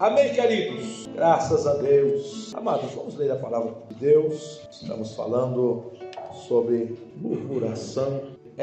Amém, queridos? Graças a Deus. Amados, vamos ler a palavra de Deus. Estamos falando sobre murmuração.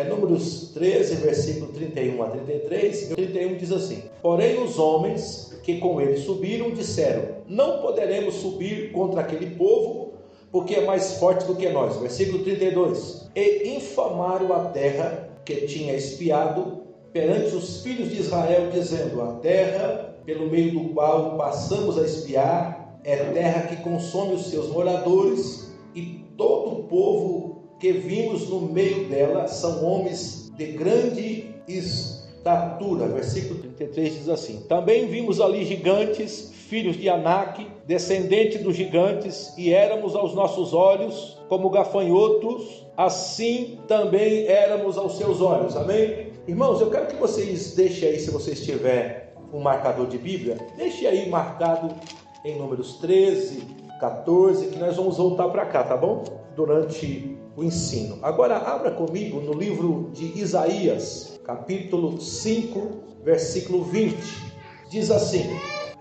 Números 13, versículo 31 a 33. O 31 diz assim: Porém os homens que com ele subiram disseram: Não poderemos subir contra aquele povo, porque é mais forte do que nós. Versículo 32. E infamaram a terra que tinha espiado perante os filhos de Israel, dizendo: A terra pelo meio do qual passamos a espiar é terra que consome os seus moradores, e todo o povo que vimos no meio dela são homens de grande estatura. Versículo 33 diz assim: Também vimos ali gigantes, filhos de Anak, descendentes dos gigantes, e éramos aos nossos olhos como gafanhotos, assim também éramos aos seus olhos. Amém? Irmãos, eu quero que vocês deixem aí, se você estiver um marcador de Bíblia, deixe aí marcado em Números 13, 14, que nós vamos voltar para cá, tá bom? Durante o ensino. Agora abra comigo no livro de Isaías, capítulo 5, versículo 20. Diz assim: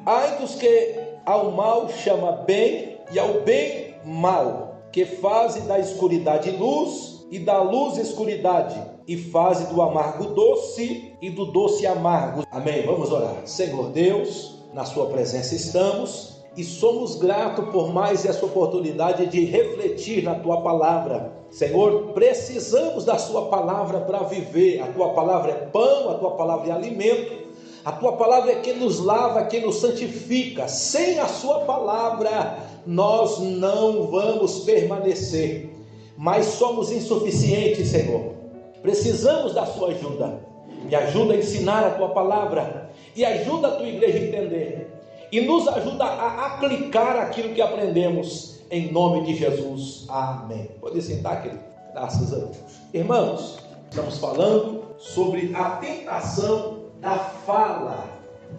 Ai dos que ao mal chama bem e ao bem mal, que fazem da escuridade luz e da luz escuridade, e fazem do amargo doce e do doce amargo. Amém? Vamos orar. Senhor Deus, na sua presença estamos e somos gratos por mais essa oportunidade de refletir na tua palavra. Senhor, precisamos da sua palavra para viver. A tua palavra é pão, a tua palavra é alimento, a tua palavra é quem nos lava, quem nos santifica. Sem a sua palavra nós não vamos permanecer, mas somos insuficientes, Senhor. Precisamos da sua ajuda. Me ajuda a ensinar a tua palavra e ajuda a tua igreja a entender e nos ajuda a aplicar aquilo que aprendemos, em nome de Jesus. Amém. Pode sentar, querido. Graças a Deus. Irmãos, estamos falando sobre a tentação da fala.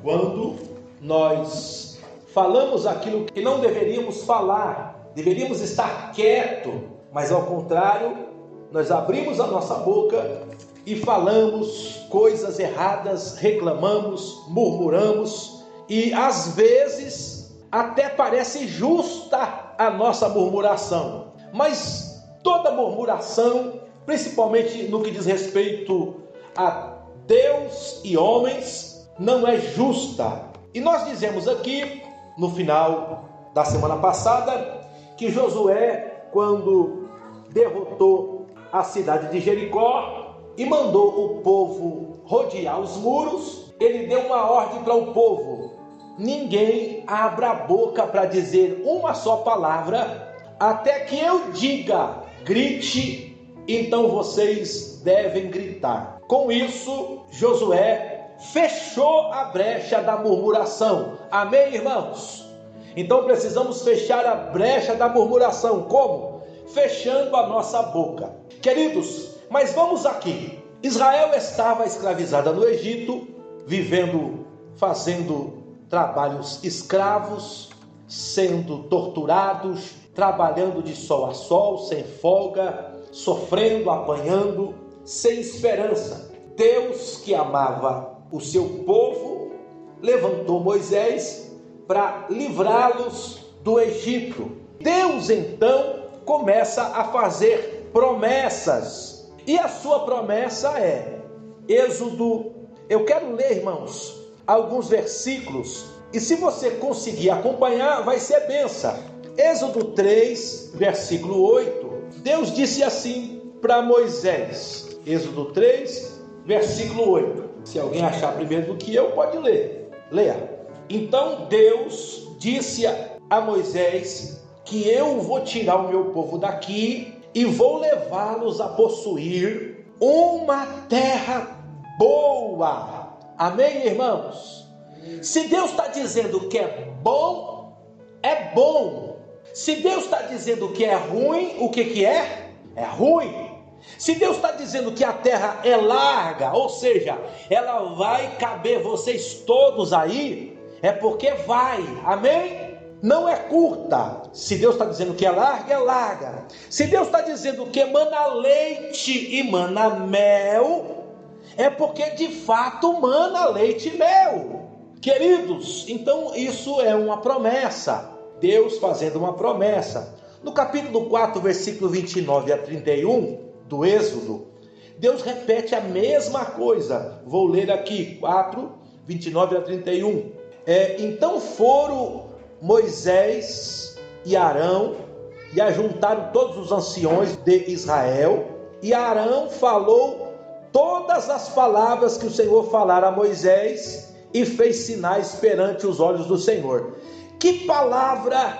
Quando nós falamos aquilo que não deveríamos falar, deveríamos estar quieto, mas ao contrário, nós abrimos a nossa boca e falamos coisas erradas, reclamamos, murmuramos, e às vezes até parece justa a nossa murmuração, mas toda murmuração, principalmente no que diz respeito a Deus e homens, não é justa. E nós dizemos aqui, no final da semana passada, que Josué, quando derrotou a cidade de Jericó e mandou o povo rodear os muros, ele deu uma ordem para o povo: ninguém abra a boca para dizer uma só palavra, até que eu diga, grite, então vocês devem gritar. Com isso, Josué fechou a brecha da murmuração. Amém, irmãos? Então precisamos fechar a brecha da murmuração. Como? Fechando a nossa boca. Queridos, mas vamos aqui. Israel estava escravizada no Egito, fazendo trabalhos escravos, sendo torturados, trabalhando de sol a sol, sem folga, sofrendo, apanhando, sem esperança. Deus, que amava o seu povo, levantou Moisés para livrá-los do Egito. Deus então começa a fazer promessas, e a sua promessa é Êxodo. Eu quero ler, irmãos, alguns versículos, e se você conseguir acompanhar, vai ser bênção. Êxodo 3, versículo 8, Deus disse assim para Moisés. Êxodo 3, versículo 8. Se alguém achar primeiro do que eu, pode ler. Leia. Então Deus disse a Moisés que eu vou tirar o meu povo daqui e vou levá-los a possuir uma terra boa. Amém, irmãos? Se Deus está dizendo que é bom, é bom. Se Deus está dizendo que é ruim, o que é? É ruim. Se Deus está dizendo que a terra é larga, ou seja, ela vai caber vocês todos aí, é porque vai. Amém? Não é curta. Se Deus está dizendo que é larga, é larga. Se Deus está dizendo que emana leite e mana mel, é porque de fato mana leite e mel. Queridos, então isso é uma promessa, Deus fazendo uma promessa. No capítulo 4, versículo 29 a 31 do Êxodo, Deus repete a mesma coisa. Vou ler aqui, 4, 29 a 31. Então foram Moisés e Arão e ajuntaram todos os anciões de Israel, e Arão falou todas as palavras que o Senhor falara a Moisés e fez sinais perante os olhos do Senhor. Que palavra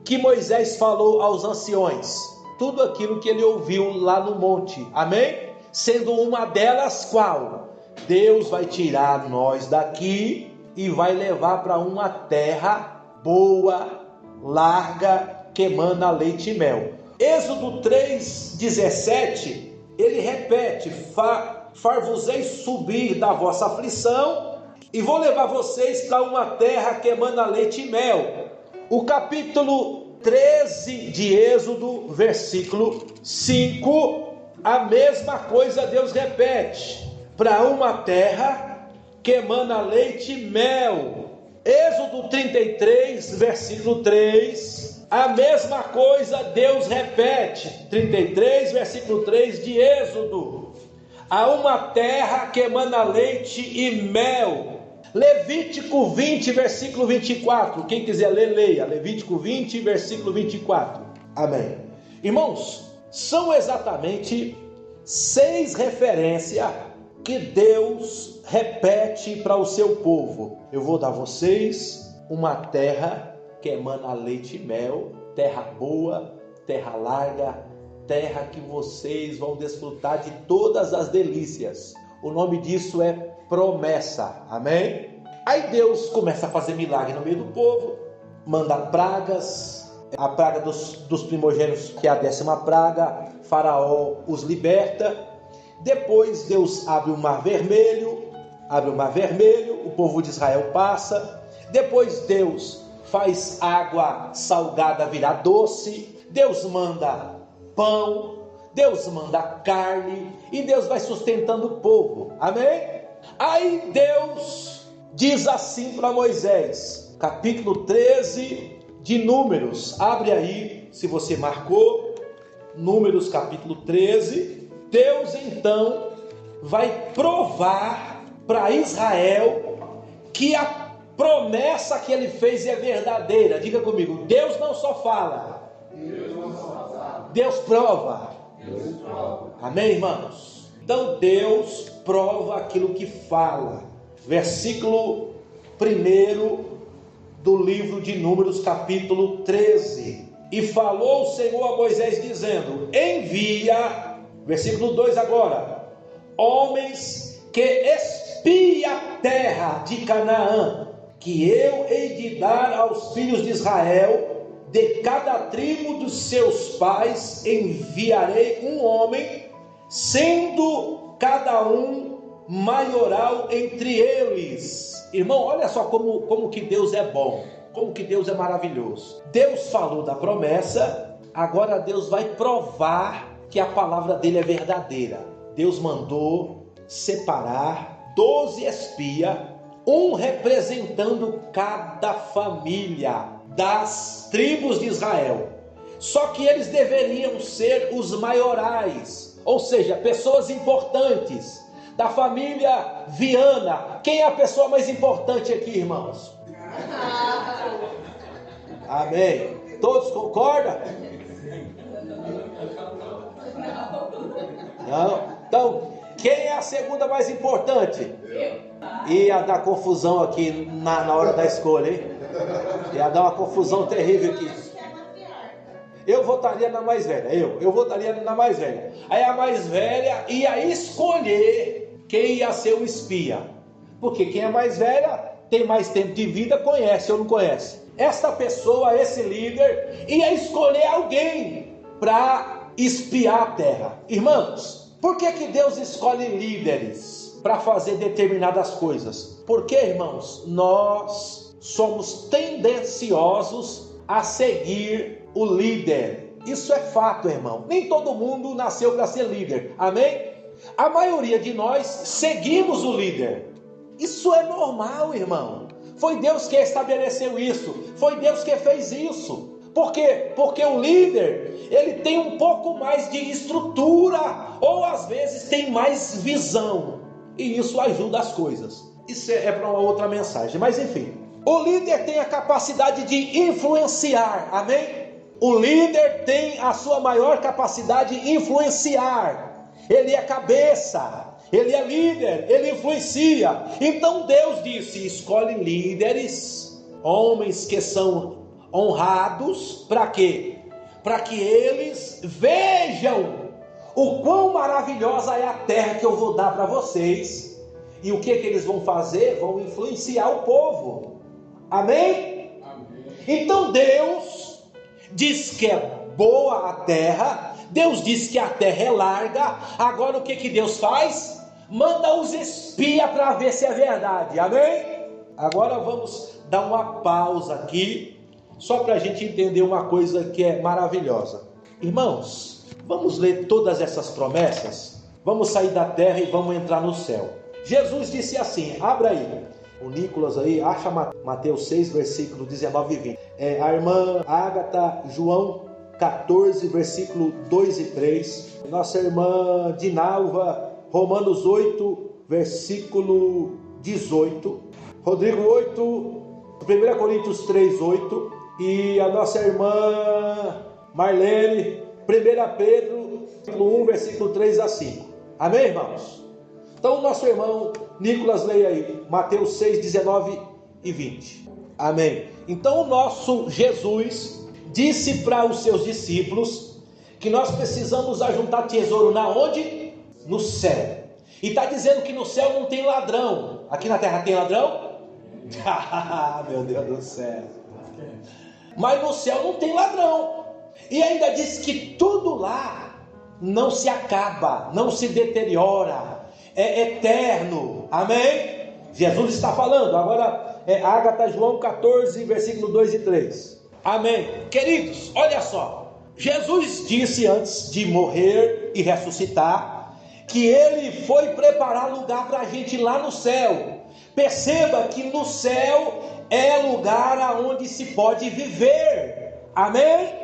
que Moisés falou aos anciões? Tudo aquilo que ele ouviu lá no monte, amém? Sendo uma delas qual? Deus vai tirar nós daqui e vai levar para uma terra boa, larga, que emana leite e mel. Êxodo 3,17, ele repete: far-vos-ei subir da vossa aflição e vou levar vocês para uma terra que emana leite e mel. O capítulo 13 de Êxodo, versículo 5, a mesma coisa Deus repete: para uma terra que emana leite e mel. Êxodo 33, versículo 3, a mesma coisa Deus repete. 33, versículo 3 de Êxodo: a uma terra que emana leite e mel. Levítico 20, versículo 24, quem quiser ler, leia. Levítico 20, versículo 24, amém. Irmãos, são exatamente 6 referências que Deus repete para o seu povo. Eu vou dar a vocês uma terra que emana leite e mel, terra boa, terra larga, terra que vocês vão desfrutar de todas as delícias. O nome disso é promessa, amém? Aí Deus começa a fazer milagre no meio do povo, manda pragas, a praga dos primogênitos, que é a 10ª praga, Faraó os liberta. Depois Deus abre o mar vermelho, o povo de Israel passa. Depois Deus faz água salgada virar doce. Deus manda pão, Deus manda carne, e Deus vai sustentando o povo, amém? Aí Deus diz assim para Moisés, capítulo 13 de Números, abre aí, se você marcou, Números capítulo 13, Deus então vai provar para Israel que a promessa que ele fez é verdadeira. Diga comigo, Deus não só fala, Deus prova. Amém, irmãos? Então Deus prova aquilo que fala. Versículo 1 do livro de Números, capítulo 13. E falou o Senhor a Moisés dizendo: envia, versículo 2 agora, homens que espiem a terra de Canaã, que eu hei de dar aos filhos de Israel. De cada tribo dos seus pais enviarei um homem, sendo cada um maioral entre eles. Irmão, olha só como que Deus é bom, como que Deus é maravilhoso. Deus falou da promessa, agora Deus vai provar que a palavra dele é verdadeira. Deus mandou separar 12 espias, um representando cada família das tribos de Israel. Só que eles deveriam ser os maiorais, ou seja, pessoas importantes. Da família Viana, quem é a pessoa mais importante aqui, irmãos? Amém. Todos concordam? Não? Então, quem é a segunda mais importante? Ia dar confusão aqui na hora da escolha, hein? Ia dar uma confusão terrível aqui. Eu votaria na mais velha. Eu votaria na mais velha. Aí a mais velha ia escolher quem ia ser o espia. Porque quem é mais velha tem mais tempo de vida, conhece ou não conhece. Esta pessoa, esse líder, ia escolher alguém para espiar a terra. Irmãos, por que Deus escolhe líderes para fazer determinadas coisas? Porque, irmãos, nós somos tendenciosos a seguir o líder. Isso é fato, irmão. Nem todo mundo nasceu para ser líder. Amém? A maioria de nós seguimos o líder. Isso é normal, irmão. Foi Deus que estabeleceu isso. Foi Deus que fez isso. Por quê? Porque o líder, ele tem um pouco mais de estrutura, ou às vezes tem mais visão. E isso ajuda as coisas. Isso é para uma outra mensagem. Mas enfim, o líder tem a capacidade de influenciar. Amém? O líder tem a sua maior capacidade de influenciar. Ele é cabeça, ele é líder, ele influencia. Então Deus disse: escolhe líderes, homens que são honrados. Para quê? Para que eles vejam o quão maravilhosa é a terra que eu vou dar para vocês. E o que eles vão fazer? Vão influenciar o povo. Amém? Amém. Então Deus diz que é boa a terra. Deus diz que a terra é larga. Agora o que Deus faz? Manda os espias para ver se é verdade. Amém? Agora vamos dar uma pausa aqui, só para a gente entender uma coisa que é maravilhosa. Irmãos, vamos ler todas essas promessas. Vamos sair da terra e vamos entrar no céu. Jesus disse assim, abra aí, o Nicolas aí, acha Mateus 6, versículo 19 e 20. A irmã Ágata, João 14, versículo 2 e 3. Nossa irmã Dinalva, Romanos 8, versículo 18. Rodrigo 8, 1 Coríntios 3, 8. E a nossa irmã Marlene, 1 Pedro 1, versículo 3 a 5. Amém, irmãos? Então o nosso irmão Nicolas leia aí, Mateus 6, 19 e 20. Amém. Então o nosso Jesus disse para os seus discípulos que nós precisamos ajuntar tesouro na onde? No céu. E está dizendo que no céu não tem ladrão. Aqui na terra tem ladrão? Meu Deus do céu. Mas no céu não tem ladrão. E ainda diz que tudo lá não se acaba, não se deteriora, é eterno. Amém? Jesus está falando. Agora Ágata, João 14, versículo 2 e 3. Amém. Queridos, olha só. Jesus disse antes de morrer e ressuscitar que ele foi preparar lugar para a gente lá no céu. Perceba que no céu é lugar onde se pode viver. Amém?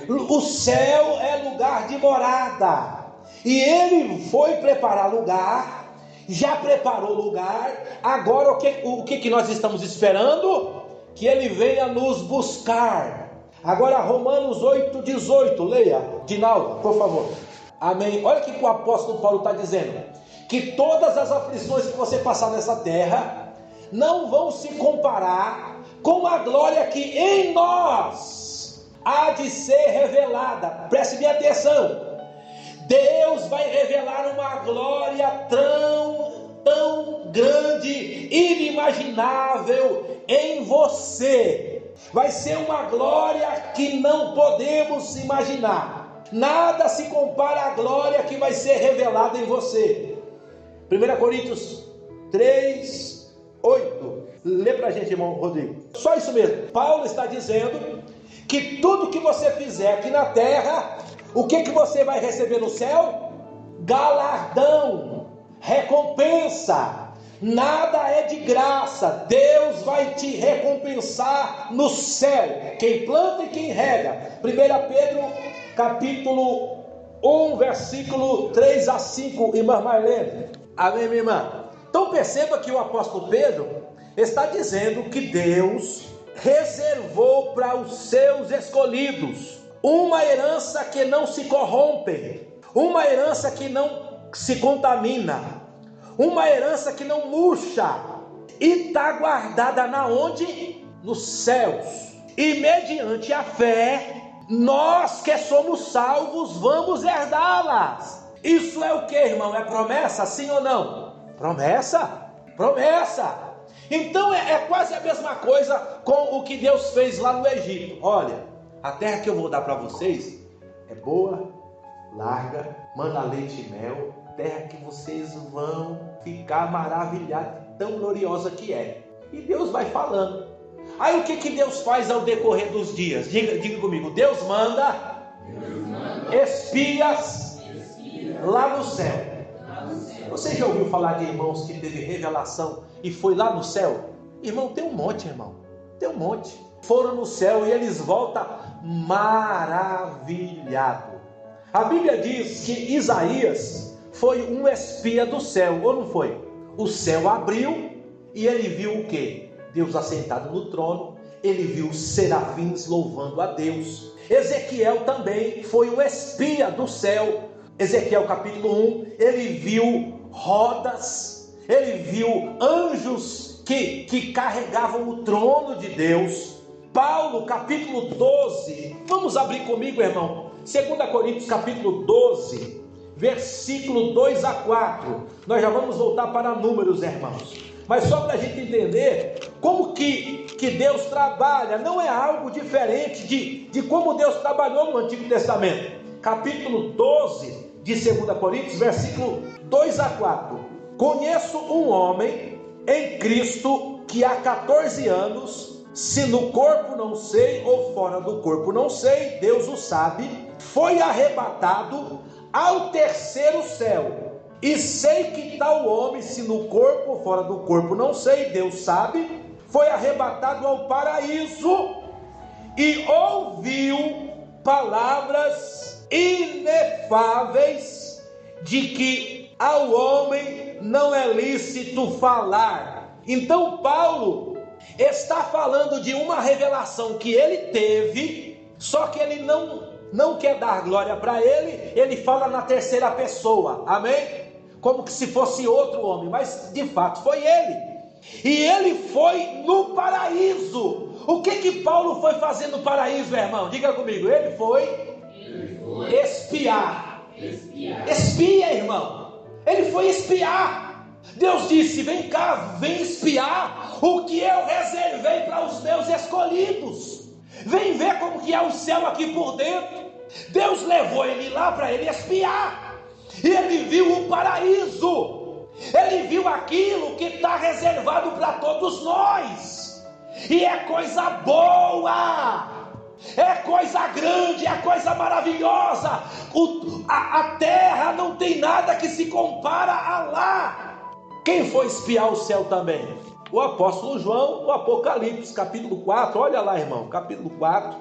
O céu é lugar de morada. E ele foi preparar lugar, já preparou lugar. Agora o que nós estamos esperando? Que ele venha nos buscar. Agora Romanos 8, 18, leia, Dinalva, por favor. Amém. Olha o que o apóstolo Paulo está dizendo: que todas as aflições que você passar nessa terra não vão se comparar com a glória que em nós há de ser revelada. Preste bem atenção. Deus vai revelar uma glória tão grande, inimaginável em você. Vai ser uma glória que não podemos imaginar. Nada se compara à glória que vai ser revelada em você. 1 Coríntios 3, 8. Lê pra gente, irmão Rodrigo. Só isso mesmo. Paulo está dizendo que tudo que você fizer aqui na terra, o que você vai receber no céu? Galardão, recompensa. Nada é de graça. Deus vai te recompensar no céu. Quem planta e quem rega. 1 Pedro capítulo 1, versículo 3 a 5, irmã Marlene. Amém, minha irmã? Então perceba que o apóstolo Pedro está dizendo que Deus reservou para os seus escolhidos uma herança que não se corrompe, uma herança que não se contamina, uma herança que não murcha, e está guardada na onde? Nos céus. E mediante a fé, nós que somos salvos vamos herdá-las. Isso é o que, irmão? É promessa, sim ou não? Promessa, promessa. Então é quase a mesma coisa com o que Deus fez lá no Egito. Olha, a terra que eu vou dar para vocês é boa, larga, mana leite e mel, terra que vocês vão ficar maravilhados, tão gloriosa que é. E Deus vai falando. Aí o que Deus faz ao decorrer dos dias? Diga comigo, Deus manda espias lá no céu. Você já ouviu falar de irmãos que teve revelação e foi lá no céu? Irmão, tem um monte, irmão. Tem um monte. Foram no céu e eles voltam maravilhados. A Bíblia diz que Isaías foi um espia do céu, ou não foi? O céu abriu e ele viu o quê? Deus assentado no trono. Ele viu os serafins louvando a Deus. Ezequiel também foi um espia do céu. Ezequiel capítulo 1, ele viu rodas, ele viu anjos que carregavam o trono de Deus. Paulo capítulo 12, vamos abrir comigo, irmão, 2 Coríntios capítulo 12, versículo 2 a 4, nós já vamos voltar para Números, irmãos, mas só para a gente entender como que Deus trabalha, não é algo diferente de como Deus trabalhou no Antigo Testamento. Capítulo 12 de 2 Coríntios, versículo 2 a 4. Conheço um homem em Cristo que há 14 anos, se no corpo não sei ou fora do corpo não sei, Deus o sabe, foi arrebatado ao terceiro céu. E sei que tal homem, se no corpo ou fora do corpo não sei, Deus sabe, foi arrebatado ao paraíso e ouviu palavras inefáveis de que ao homem não é lícito falar. Então Paulo está falando de uma revelação que ele teve, só que ele não quer dar glória para ele fala na terceira pessoa, amém? Como que se fosse outro homem, mas de fato foi ele. E ele foi no paraíso. O que Paulo foi fazer no paraíso, irmão? Diga comigo, ele foi espiar. Espia, irmão. Ele foi espiar. Deus disse, vem cá, vem espiar o que eu reservei para os meus escolhidos. Vem ver como que é o céu aqui por dentro. Deus levou ele lá para ele espiar. E ele viu o paraíso. Ele viu aquilo que está reservado para todos nós. E é coisa boa. É coisa grande, é coisa maravilhosa. A terra não tem nada que se compara a lá. Quem foi espiar o céu também? O apóstolo João, no Apocalipse, capítulo 4. Olha lá, irmão, capítulo 4,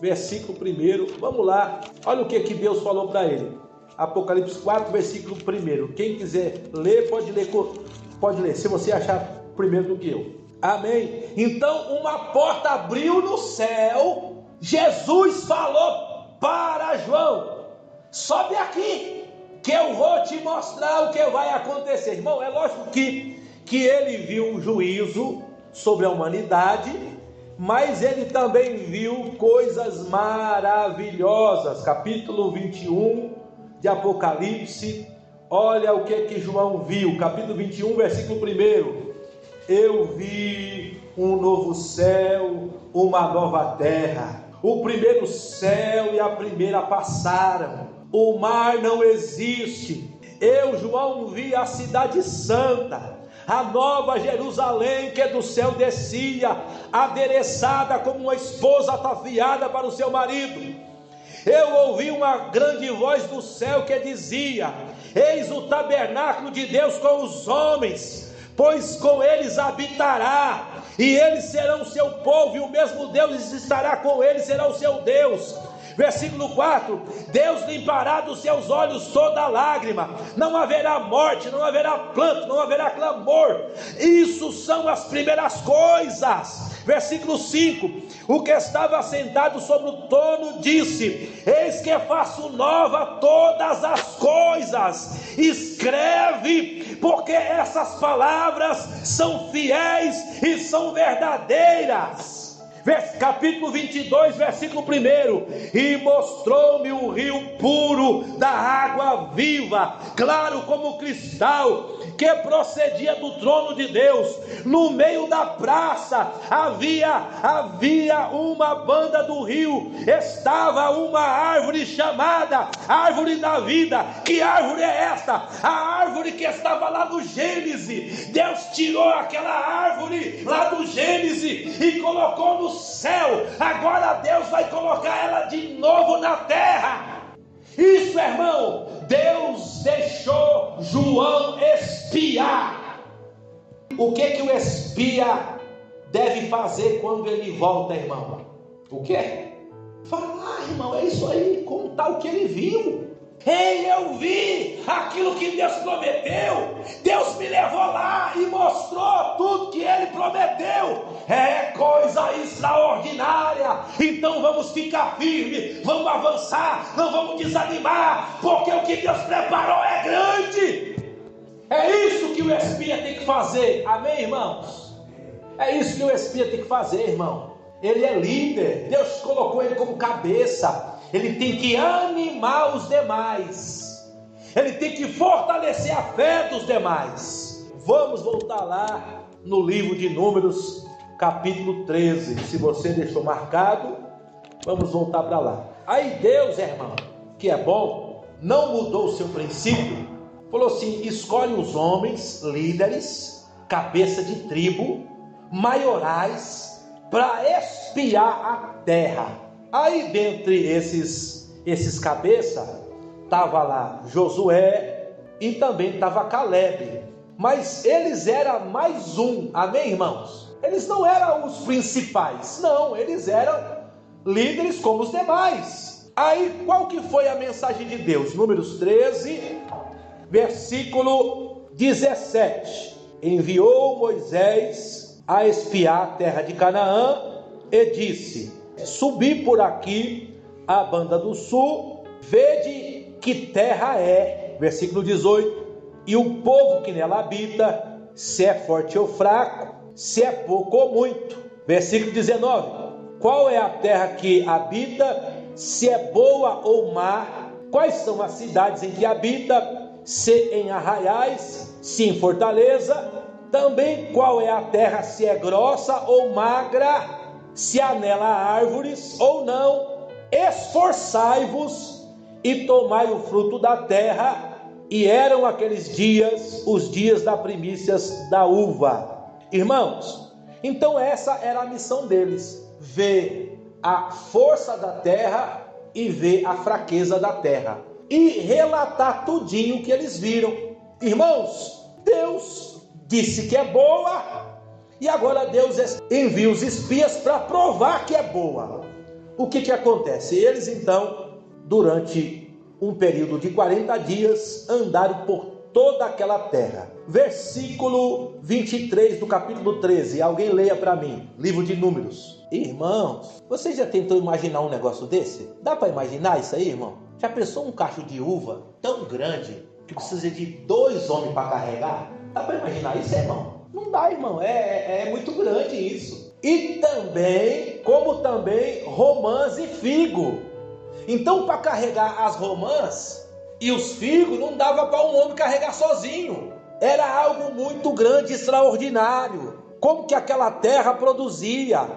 versículo 1. Vamos lá, olha o que Deus falou para ele. Apocalipse 4, versículo 1. Quem quiser ler, pode ler, se você achar primeiro do que eu. Amém? Então uma porta abriu no céu. Jesus falou para João, sobe aqui, que eu vou te mostrar o que vai acontecer. Irmão, é lógico que ele viu o juízo sobre a humanidade, mas ele também viu coisas maravilhosas. Capítulo 21 de Apocalipse, olha o que João viu. Capítulo 21, versículo 1. Eu vi um novo céu, uma nova terra. O primeiro céu e a primeira passaram. O mar não existe. Eu, João, vi a cidade santa, a nova Jerusalém, que do céu descia, adereçada como uma esposa ataviada para o seu marido. Eu ouvi uma grande voz do céu que dizia: eis o tabernáculo de Deus com os homens, pois com eles habitará, e eles serão seu povo, e o mesmo Deus estará com eles, será o seu Deus. Versículo 4: Deus limpará dos seus olhos toda lágrima, não haverá morte, não haverá pranto, não haverá clamor. Isso são as primeiras coisas. Versículo 5: o que estava sentado sobre o trono disse: eis que faço nova todas as coisas. Escreve, porque essas palavras são fiéis e são verdadeiras. Capítulo 22, versículo 1: e mostrou-me o rio puro da água viva, claro como cristal, que procedia do trono de Deus. No meio da praça havia uma banda do rio, estava uma árvore chamada árvore da vida. Que árvore é esta? A árvore que estava lá no Gênesis. Deus tirou aquela árvore lá do Gênesis e colocou no céu. Agora Deus vai colocar ela de novo na terra. Isso, irmão, Deus deixou João espiar. O que o espia deve fazer quando ele volta, irmão? O quê? Falar, irmão, é isso aí, contar o que ele viu. Ei, eu vi aquilo que Deus prometeu. Deus me levou lá e mostrou tudo que Ele prometeu. É coisa extraordinária. Então vamos ficar firmes, vamos avançar, não vamos desanimar, porque o que Deus preparou é grande. É isso que o espírita tem que fazer, amém, irmãos? É isso que o espírita tem que fazer, irmão. Ele é líder, Deus colocou ele como cabeça. Ele tem que animar os demais, ele tem que fortalecer a fé dos demais. Vamos voltar lá no livro de Números, capítulo 13. Se você deixou marcado, vamos voltar para lá. Aí Deus, irmão, que é bom, não mudou o seu princípio. Falou assim: escolhe os homens, líderes, cabeça de tribo, maiorais, para espiar a terra. Aí dentre esses cabeças, estava lá Josué e também estava Caleb. Mas eles eram mais um, amém, irmãos? Eles não eram os principais, não, eles eram líderes como os demais. Aí qual que foi a mensagem de Deus? Números 13, versículo 17. Enviou Moisés a espiar a terra de Canaã e disse: subi por aqui a banda do sul, vede que terra é. Versículo 18. E o povo que nela habita, se é forte ou fraco, se é pouco ou muito. Versículo 19. Qual é a terra que habita, se é boa ou má? Quais são as cidades em que habita, se em arraiais, se em fortaleza? Também qual é a terra, se é grossa ou magra, se há nela árvores ou não? Esforçai-vos e tomai o fruto da terra. E eram aqueles dias, os dias das primícias da uva. Irmãos, então essa era a missão deles: ver a força da terra e ver a fraqueza da terra, e relatar tudinho que eles viram. Irmãos, Deus disse que é boa, e agora Deus envia os espias para provar que é boa. O que acontece? Eles então, durante um período de 40 dias, andaram por toda aquela terra. Versículo 23 do capítulo 13. Alguém leia para mim, livro de Números. Irmãos, você já tentou imaginar um negócio desse? Dá para imaginar isso aí, irmão? Já pensou um cacho de uva tão grande que precisa de 2 homens para carregar? Dá para imaginar isso, irmão? Não dá, irmão. É muito grande isso. E também, como também romãs e figo. Então, para carregar as romãs e os figos, não dava para um homem carregar sozinho. Era algo muito grande, extraordinário. Como que aquela terra produzia?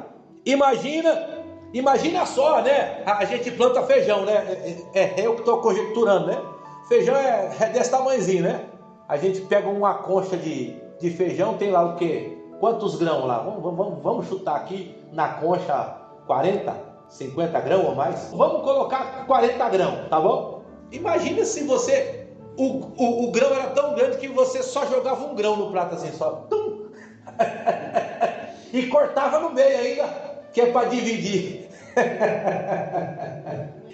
Imagina só, né? A gente planta feijão, né? Eu que estou conjecturando, né? Feijão é desse tamanhozinho, né? A gente pega uma concha de feijão, tem lá o quê? Quantos grãos lá? Vamos chutar aqui na concha 40? 50 grãos ou mais? Vamos colocar 40 grãos, tá bom? Imagina se você... O grão era tão grande que você só jogava um grão no prato assim, só. Tum! E cortava no meio ainda, que é para dividir.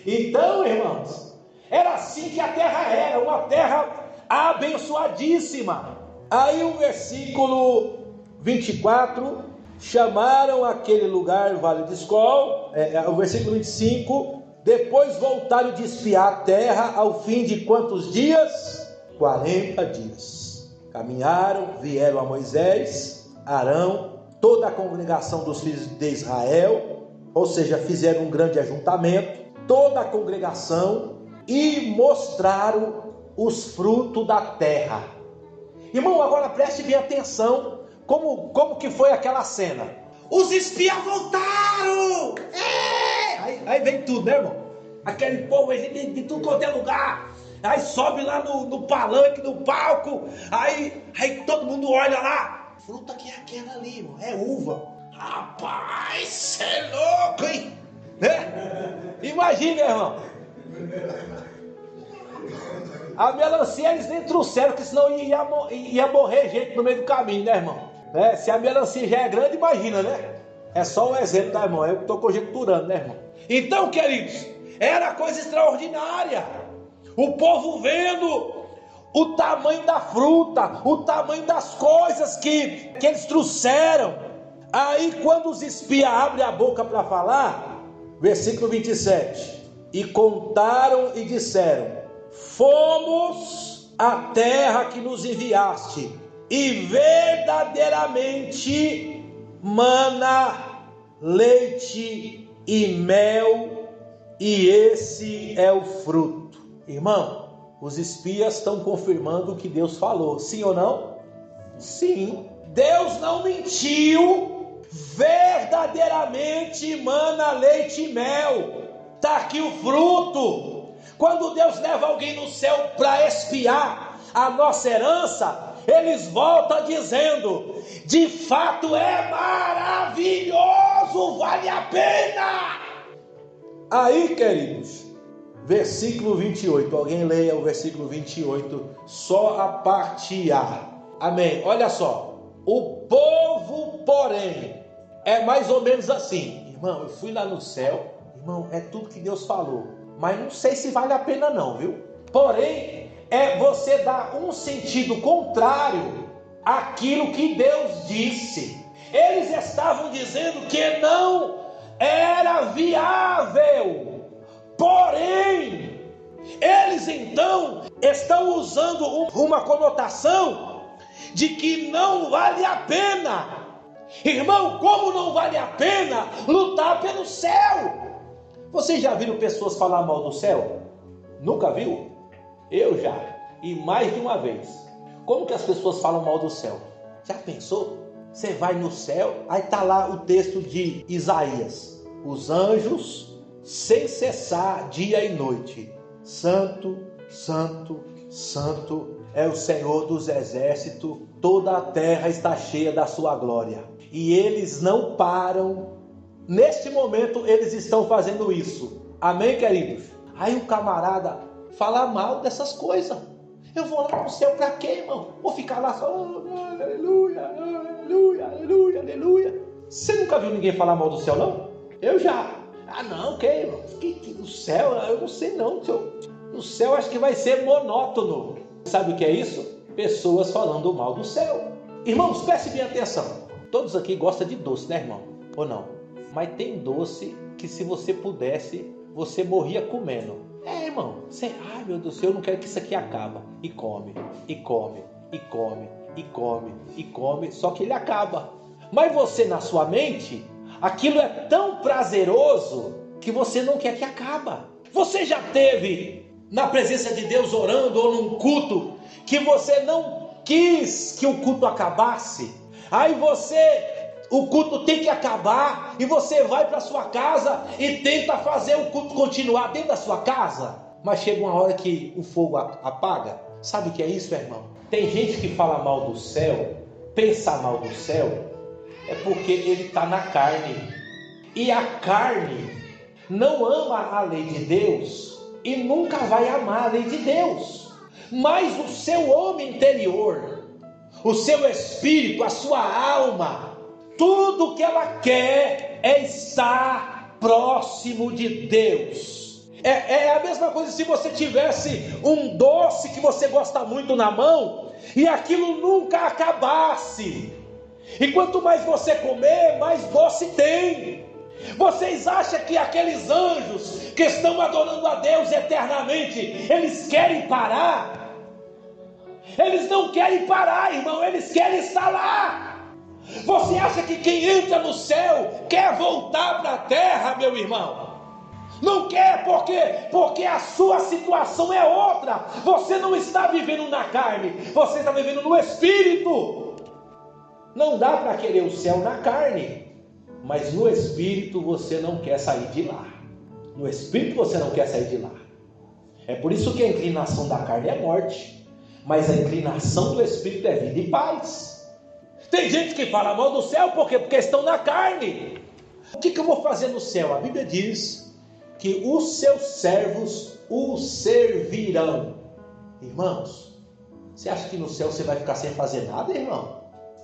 Então, irmãos, era assim que a terra era, uma terra abençoadíssima. Aí o versículo 24... chamaram aquele lugar Vale de Escol, o versículo 25, depois voltaram de espiar a terra ao fim de quantos dias? 40 dias. Caminharam, vieram a Moisés, Arão, toda a congregação dos filhos de Israel, ou seja, fizeram um grande ajuntamento, toda a congregação, e mostraram os frutos da terra. Irmão, agora preste bem atenção. Como que foi aquela cena? Os espias voltaram! Aí vem tudo, né, irmão? Aquele povo de tudo quanto é lugar. Aí sobe lá no palanque, no palco. Aí todo mundo olha lá. Fruta que é aquela ali, irmão. É uva. Rapaz, cê é louco, hein? Né? Imagina, irmão. A melancia eles nem trouxeram, que senão ia morrer gente no meio do caminho, né, irmão? Né? Se a melancia já é grande, imagina, né? É só um exemplo, tá, irmão? Eu estou conjecturando, né, irmão? Então, queridos, era coisa extraordinária. O povo vendo o tamanho da fruta, o tamanho das coisas que eles trouxeram. Aí, quando os espias abrem a boca para falar, versículo 27, e contaram e disseram: fomos à terra que nos enviaste, e verdadeiramente mana, leite e mel, e esse é o fruto. Irmão, os espias estão confirmando o que Deus falou, sim ou não? Sim, Deus não mentiu, verdadeiramente mana, leite e mel. Está aqui o fruto. Quando Deus leva alguém no céu para espiar a nossa herança, eles voltam dizendo: de fato é maravilhoso, vale a pena. Aí, queridos, versículo 28, alguém leia o versículo 28, só a parte A. Amém. Olha só, o povo, porém, é mais ou menos assim. Irmão, eu fui lá no céu, irmão, é tudo que Deus falou, mas não sei se vale a pena não, viu? Porém, é você dar um sentido contrário àquilo que Deus disse. Eles estavam dizendo que não era viável, porém, eles então estão usando uma conotação de que não vale a pena. Irmão, como não vale a pena lutar pelo céu? Vocês já viram pessoas falar mal do céu? Nunca viu? Eu já, e mais de uma vez. Como que as pessoas falam mal do céu? Já pensou? Você vai no céu, aí está lá o texto de Isaías: os anjos sem cessar dia e noite, santo, santo, santo é o Senhor dos exércitos, toda a terra está cheia da sua glória. E eles não param. Neste momento eles estão fazendo isso. Amém, queridos? Aí o camarada fala mal dessas coisas. Eu vou lá no céu para quê, irmão? Vou ficar lá só, aleluia, aleluia, aleluia, aleluia. Você nunca viu ninguém falar mal do céu, não? Eu já. Ah, não, que, irmão? O céu, eu não sei não. No céu acho que vai ser monótono. Sabe o que é isso? Pessoas falando mal do céu. Irmãos, prestem bem atenção. Todos aqui gostam de doce, né, irmão? Ou não? Mas tem doce que, se você pudesse, você morria comendo. Irmão, você, ai meu Deus do céu, eu não quero que isso aqui acabe. E come, e come, e come, e come, e come, só que ele acaba. Mas você, na sua mente, aquilo é tão prazeroso que você não quer que acabe. Você já teve na presença de Deus orando ou num culto que você não quis que o culto acabasse? Aí o culto tem que acabar e você vai para sua casa e tenta fazer o culto continuar dentro da sua casa, mas chega uma hora que o fogo apaga. Sabe o que é isso, irmão? Tem gente que fala mal do céu, pensa mal do céu, é porque ele está na carne, e a carne não ama a lei de Deus e nunca vai amar a lei de Deus. Mas o seu homem interior, o seu espírito, a sua alma, tudo que ela quer é estar próximo de Deus. É a mesma coisa se você tivesse um doce que você gosta muito na mão e aquilo nunca acabasse. E quanto mais você comer, mais doce tem. Vocês acham que aqueles anjos que estão adorando a Deus eternamente, eles querem parar? Eles não querem parar, irmão, eles querem estar lá. Você acha que quem entra no céu quer voltar para a terra, meu irmão? Não quer, porque a sua situação é outra. Você não está vivendo na carne, você está vivendo no espírito. Não dá para querer o céu na carne, mas no espírito você não quer sair de lá. No espírito você não quer sair de lá. É por isso que a inclinação da carne é morte, mas a inclinação do espírito é vida e paz. Tem gente que fala mal do céu porque estão na carne. O que eu vou fazer no céu? A Bíblia diz que os seus servos o servirão. Irmãos, você acha que no céu você vai ficar sem fazer nada, irmão?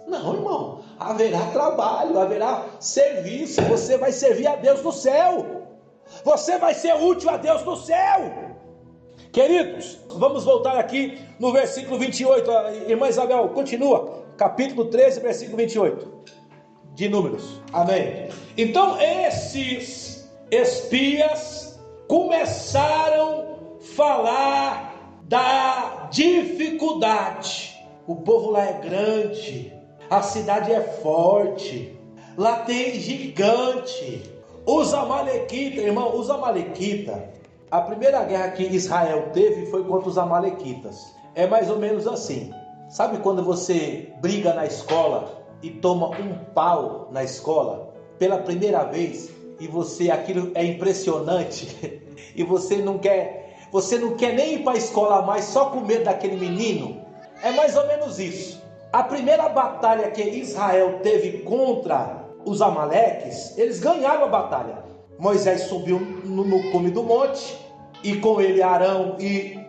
Não, irmão. Haverá trabalho, haverá serviço. Você vai servir a Deus no céu. Você vai ser útil a Deus no céu. Queridos, vamos voltar aqui no versículo 28. A irmã Isabel, continua. Capítulo 13, versículo 28. De Números. Amém. Então, esses espias começaram a falar da dificuldade. O povo lá é grande, a cidade é forte, lá tem gigante. Os amalequitas, irmão, a primeira guerra que Israel teve foi contra os amalequitas. É mais ou menos assim. Sabe quando você briga na escola e toma um pau na escola pela primeira vez e aquilo é impressionante e você não quer nem ir para a escola mais só com medo daquele menino? É mais ou menos isso. A primeira batalha que Israel teve contra os amaleques, eles ganharam a batalha. Moisés subiu no cume do monte e com ele Arão e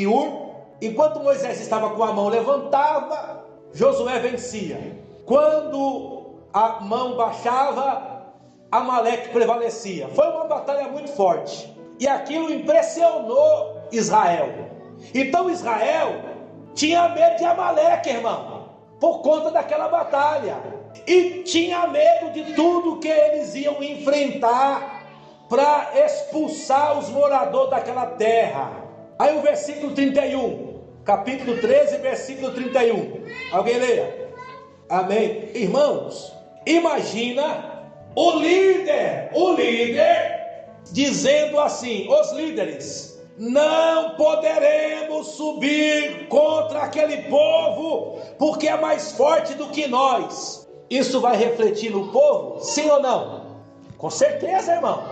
Ur. Enquanto Moisés estava com a mão levantada, Josué vencia. Quando a mão baixava, Amaleque prevalecia. Foi uma batalha muito forte. E aquilo impressionou Israel. Então Israel tinha medo de Amaleque, irmão, por conta daquela batalha. E tinha medo de tudo que eles iam enfrentar para expulsar os moradores daquela terra. Aí o versículo 31. Capítulo 13, versículo 31. Alguém leia? Amém. Irmãos, imagina o líder dizendo assim, os líderes: não poderemos subir contra aquele povo, porque é mais forte do que nós. Isso vai refletir no povo? Sim ou não? Com certeza, irmão.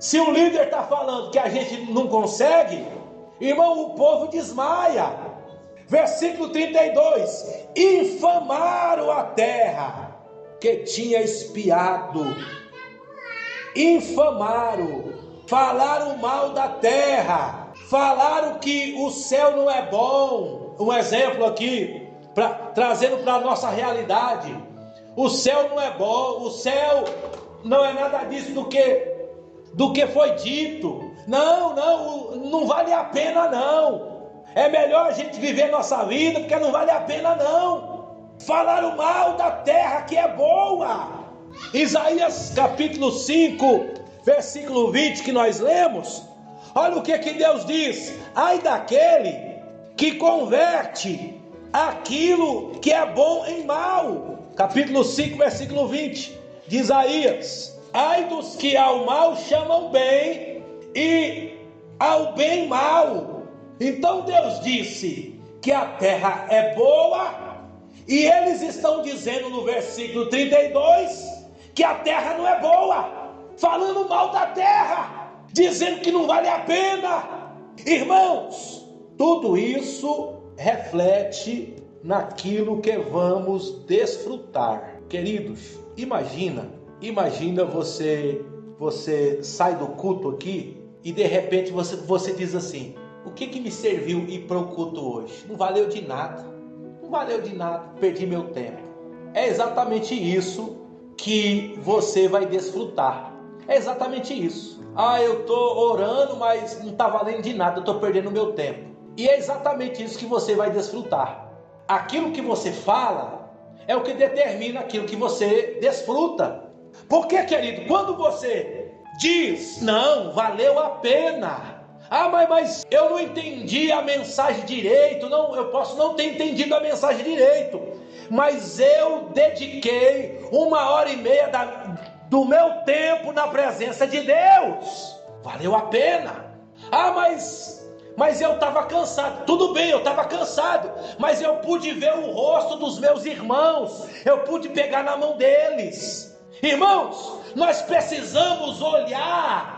Se o líder está falando que a gente não consegue, irmão, o povo desmaia. Versículo 32. Infamaram a terra que tinha espiado. Infamaram. Falaram mal da terra. Falaram que o céu não é bom. Um exemplo aqui, trazendo para a nossa realidade. O céu não é bom. O céu não é nada disso do que foi dito. Não vale a pena não. É melhor a gente viver nossa vida, porque não vale a pena não. Falaram mal da terra que é boa. Isaías capítulo 5, versículo 20 que nós lemos. Olha o que Deus diz: ai daquele que converte aquilo que é bom em mal. Capítulo 5, versículo 20 de Isaías. Ai dos que ao mal chamam bem e ao bem mal. Então Deus disse que a terra é boa, e eles estão dizendo no versículo 32 que a terra não é boa, falando mal da terra, dizendo que não vale a pena. Irmãos, tudo isso reflete naquilo que vamos desfrutar. Queridos, imagina você sai do culto aqui e de repente você diz assim: o que me serviu ir para o culto hoje? Não valeu de nada, perdi meu tempo. É exatamente isso que você vai desfrutar. É exatamente isso. Eu estou orando, mas não está valendo de nada, eu estou perdendo meu tempo. E é exatamente isso que você vai desfrutar. Aquilo que você fala é o que determina aquilo que você desfruta. Porque, querido, quando você diz, não, valeu a pena. Mas eu não entendi a mensagem direito. Não, eu posso não ter entendido a mensagem direito, mas eu dediquei 1h30 do meu tempo na presença de Deus. Valeu a pena. Mas eu estava cansado. Tudo bem, eu estava cansado, mas eu pude ver o rosto dos meus irmãos. Eu pude pegar na mão deles. Irmãos, nós precisamos olhar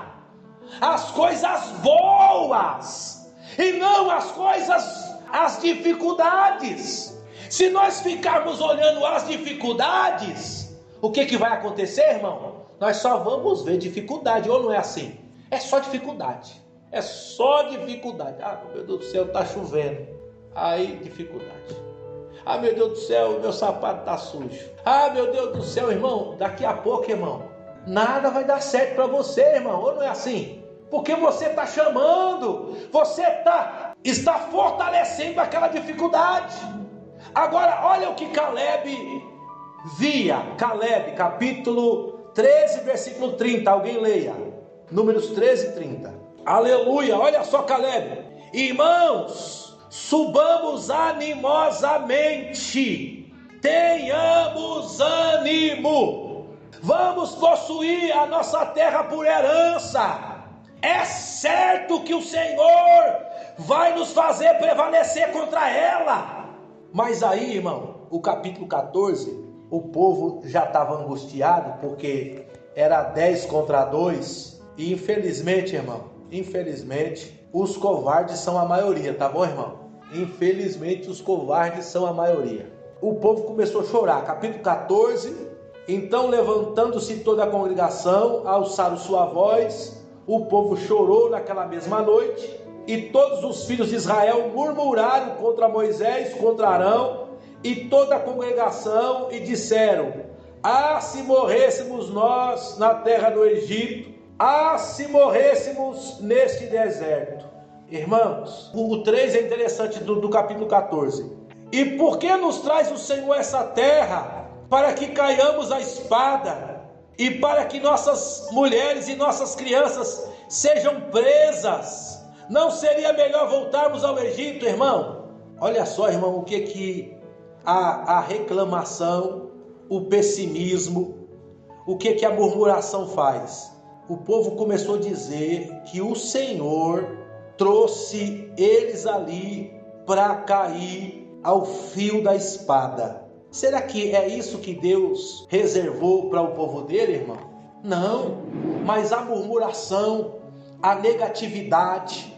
as coisas boas e não as dificuldades. Se nós ficarmos olhando as dificuldades, o que vai acontecer, irmão? Nós só vamos ver dificuldade, ou não é assim? É só dificuldade. Meu Deus do céu, está chovendo. Aí dificuldade. Ah, meu Deus do céu, meu sapato está sujo. Ah, meu Deus do céu, irmão, daqui a pouco, irmão, nada vai dar certo para você, irmão, ou não é assim? Porque você está chamando, você está fortalecendo aquela dificuldade. Agora, olha o que Caleb via. Caleb, capítulo 13, versículo 30. Alguém leia. Números 13 e 30. Aleluia, olha só Caleb. Irmãos, subamos animosamente. Tenhamos ânimo. Vamos possuir a nossa terra por herança. É certo que o Senhor vai nos fazer prevalecer contra ela. Mas aí, irmão, o capítulo 14, o povo já estava angustiado, porque era 10 contra 2. E infelizmente, irmão, os covardes são a maioria, tá bom, irmão? Infelizmente, os covardes são a maioria. O povo começou a chorar. Capítulo 14. Então, levantando-se toda a congregação, alçaram sua voz. O povo chorou naquela mesma noite, e todos os filhos de Israel murmuraram contra Moisés, contra Arão, e toda a congregação, e disseram: ah, se morrêssemos nós na terra do Egito, ah, se morrêssemos neste deserto. Irmãos, o 3 é interessante do capítulo 14. E por que nos traz o Senhor essa terra? Para que caiamos a espada, e para que nossas mulheres e nossas crianças sejam presas. Não seria melhor voltarmos ao Egito, irmão? Olha só, irmão, o que a reclamação, o pessimismo, o que a murmuração faz? O povo começou a dizer que o Senhor trouxe eles ali para cair ao fio da espada. Será que é isso que Deus reservou para o povo dele, irmão? Não, mas a murmuração, a negatividade,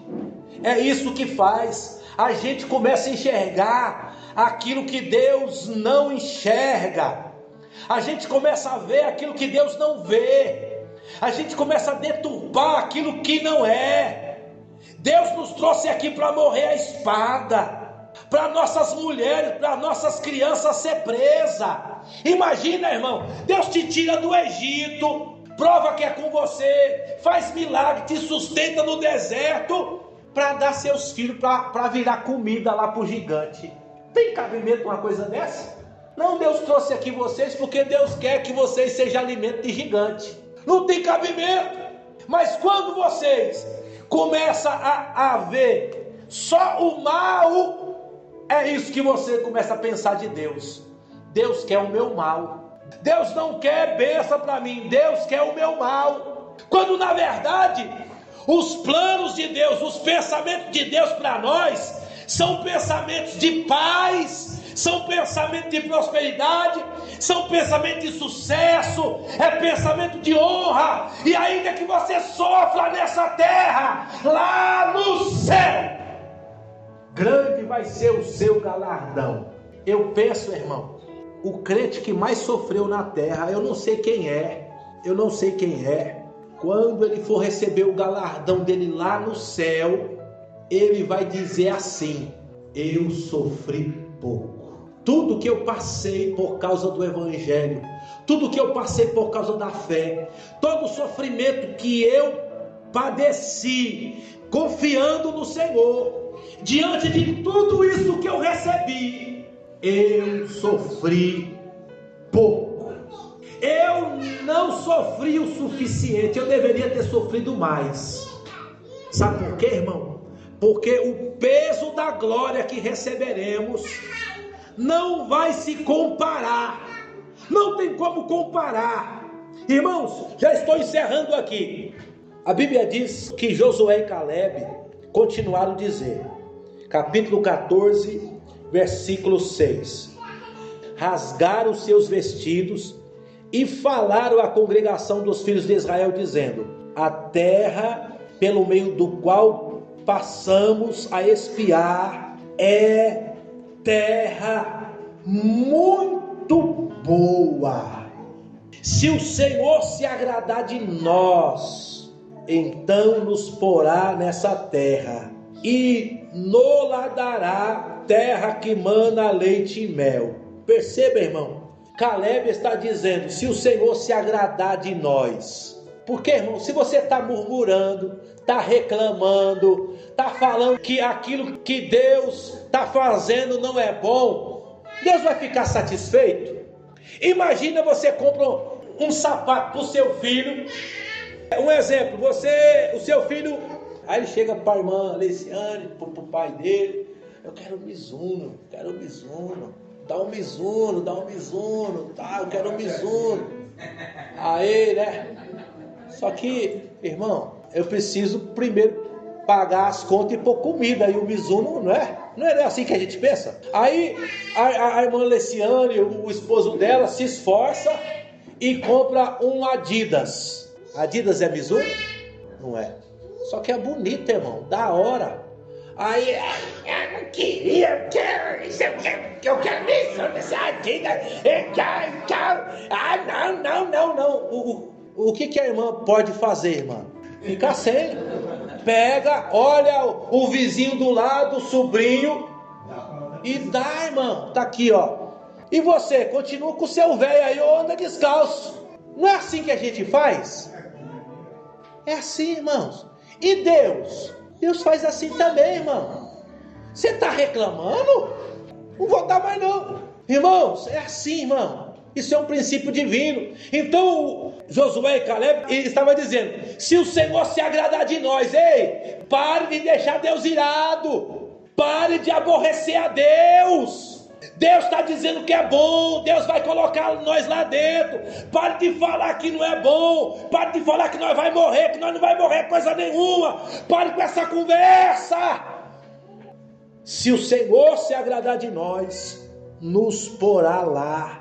é isso que faz. A gente começa a enxergar aquilo que Deus não enxerga. A gente começa a ver aquilo que Deus não vê. A gente começa a deturpar aquilo que não é. Deus nos trouxe aqui para morrer a espada, para nossas mulheres, para nossas crianças ser presa. Imagina, irmão, Deus te tira do Egito, prova que é com você, faz milagre, te sustenta no deserto, para dar seus filhos para virar comida lá para o gigante. Tem cabimento uma coisa dessa? Não, Deus trouxe aqui vocês porque Deus quer que vocês sejam alimento de gigante. Não tem cabimento. Mas quando vocês começam a ver só o mal, é isso que você começa a pensar de Deus. Deus quer o meu mal. Deus não quer bênção para mim. Deus quer o meu mal. Quando na verdade, os planos de Deus, os pensamentos de Deus para nós, são pensamentos de paz, são pensamentos de prosperidade, são pensamentos de sucesso, é pensamento de honra. E ainda que você sofra nessa terra, lá no céu, grande vai ser o seu galardão. Eu penso, irmão, o crente que mais sofreu na terra, eu não sei quem é, quando ele for receber o galardão dele lá no céu, ele vai dizer assim: eu sofri pouco. Tudo que eu passei por causa do evangelho, tudo que eu passei por causa da fé, todo o sofrimento que eu padeci, confiando no Senhor, diante de tudo isso que eu recebi, eu sofri pouco. Eu não sofri o suficiente, eu deveria ter sofrido mais. Sabe por quê, irmão? Porque o peso da glória que receberemos não vai se comparar. Não tem como comparar. Irmãos, já estou encerrando aqui. A Bíblia diz que Josué e Caleb continuaram a dizer, capítulo 14, versículo 6: rasgaram seus vestidos e falaram à congregação dos filhos de Israel, dizendo: a terra pelo meio do qual passamos a espiar é terra muito boa. Se o Senhor se agradar de nós, então nos porá nessa terra e nos dará terra que mana leite e mel. Perceba, irmão, Caleb está dizendo, se o Senhor se agradar de nós. Porque, irmão, se você está murmurando, está reclamando, está falando que aquilo que Deus está fazendo não é bom, Deus vai ficar satisfeito? Imagina você compra um sapato para o seu filho. Um exemplo, o seu filho, aí ele chega para a irmã Leiciane, para o pai dele, eu quero um Mizuno, dá um Mizuno, tá, eu quero um Mizuno. Aí, né? Só que, irmão, eu preciso primeiro pagar as contas e pôr comida. E o Mizuno não é assim que a gente pensa. Aí a irmã Leciane, o esposo dela, se esforça e compra um Adidas. Adidas é Mizuno? Não é. Só que é bonito, irmão, da hora. Aí, eu não queria, eu quero isso, esse Adidas. Não. O que a irmã pode fazer, irmã? Fica sem. Pega, olha o vizinho do lado, o sobrinho, e dá, irmão. Tá aqui, ó. E você, continua com o seu velho aí, ou anda descalço. Não é assim que a gente faz? É assim, irmãos. E Deus? Deus faz assim também, irmão. Você está reclamando? Não vou dar mais não. Irmãos, é assim, irmão. Isso é um princípio divino. Então, Josué e Caleb estavam dizendo, se o Senhor se agradar de nós, ei, pare de deixar Deus irado. Pare de aborrecer a Deus. Deus está dizendo que é bom, Deus vai colocar nós lá dentro. Pare de falar que não é bom, pare de falar que nós vamos morrer, que nós não vamos morrer coisa nenhuma. Pare com essa conversa. Se o Senhor se agradar de nós, nos porá lá.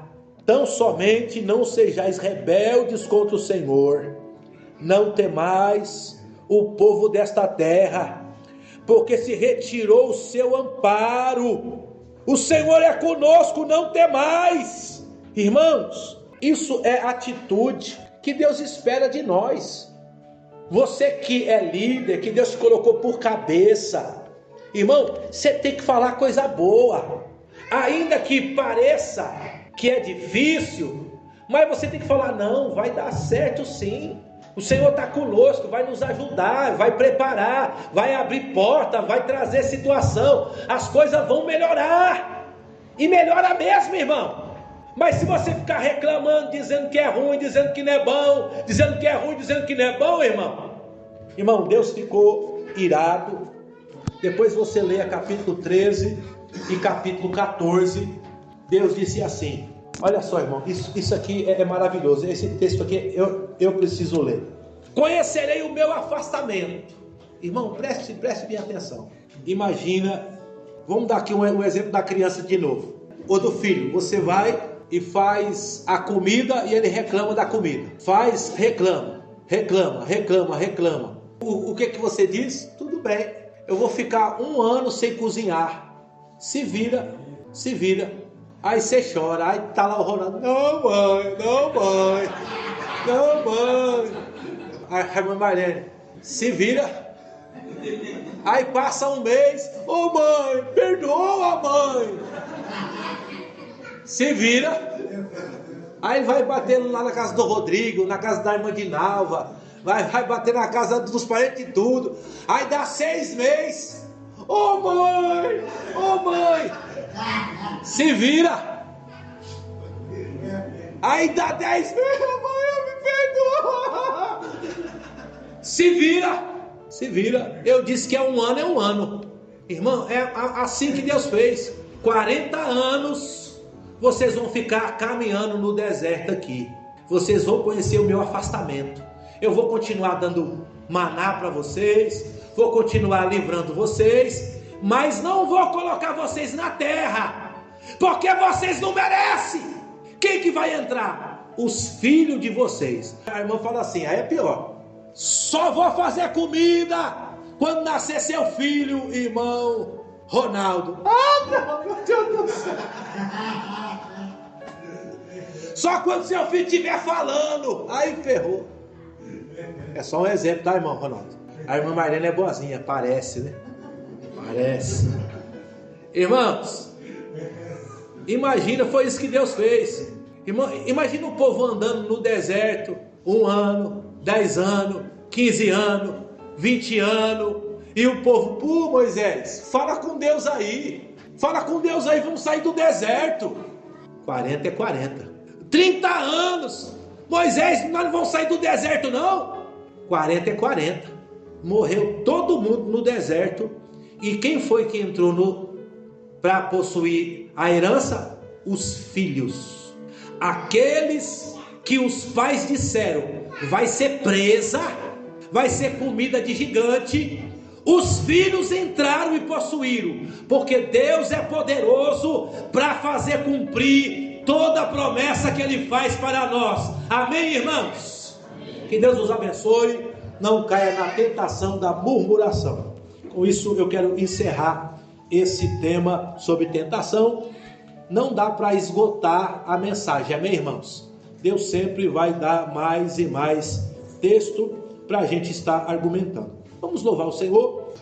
Tão somente não sejais rebeldes contra o Senhor, não temais o povo desta terra, porque se retirou o seu amparo. O Senhor é conosco, não temais. Irmãos, isso é atitude que Deus espera de nós. Você que é líder, que Deus te colocou por cabeça, irmão, você tem que falar coisa boa, ainda que pareça que é difícil, mas você tem que falar, não, vai dar certo sim. O Senhor está conosco, vai nos ajudar, vai preparar, vai abrir porta, vai trazer situação, as coisas vão melhorar, e melhora mesmo, irmão. Mas se você ficar reclamando, dizendo que é ruim, dizendo que não é bom, dizendo que é ruim, dizendo que não é bom, irmão, Deus ficou irado. Depois você lê capítulo 13 e capítulo 14, Deus disse assim, olha só, irmão, isso aqui é maravilhoso, esse texto aqui eu preciso ler. Conhecerei o meu afastamento. Irmão, preste bem atenção. Imagina, vamos dar aqui um exemplo da criança de novo, ou do filho. Você vai e faz a comida e ele reclama da comida. Reclama. O que você diz? Tudo bem, eu vou ficar 1 ano sem cozinhar. Se vira. Aí você chora, aí tá lá o Ronaldo, não mãe. Aí a irmã Marlene, se vira. Aí passa 1 mês, ô mãe, perdoa mãe. Se vira. Aí vai bater lá na casa do Rodrigo, na casa da irmã de Nalva, vai bater na casa dos parentes e tudo. Aí dá 6 meses, ô mãe. Se vira. Aí dá 10 meses, mãe, me perdoa. Se vira. Eu disse que é 1 ano, é 1 ano. Irmão, é assim que Deus fez. 40 anos vocês vão ficar caminhando no deserto aqui. Vocês vão conhecer o meu afastamento. Eu vou continuar dando maná para vocês, vou continuar livrando vocês, mas não vou colocar vocês na terra, porque vocês não merecem. Quem que vai entrar? Os filhos de vocês. A irmã fala assim, aí é pior. Só vou fazer comida quando nascer seu filho, irmão Ronaldo. Não, meu Deus do céu. Só quando seu filho estiver falando, aí ferrou. É só um exemplo, tá, irmão Ronaldo? A irmã Marlene é boazinha, parece, né? Parece. Irmãos, imagina, foi isso que Deus fez. Imagina o povo andando no deserto 1 ano, 10 anos, 15 anos, 20 anos, e o povo, pô, Moisés, fala com Deus aí, vamos sair do deserto. 40 é 40, 30 anos, Moisés, nós não vamos sair do deserto não. 40 é 40, morreu todo mundo no deserto. E quem foi que entrou para possuir a herança? Os filhos, aqueles que os pais disseram, vai ser presa, vai ser comida de gigante. Os filhos entraram e possuíram, porque Deus é poderoso para fazer cumprir toda a promessa que Ele faz para nós. Amém, irmãos? Que Deus nos abençoe, não caia na tentação da murmuração. Com isso eu quero encerrar esse tema sobre tentação. Não dá para esgotar a mensagem, amém, irmãos? Deus sempre vai dar mais e mais texto para a gente estar argumentando. Vamos louvar o Senhor.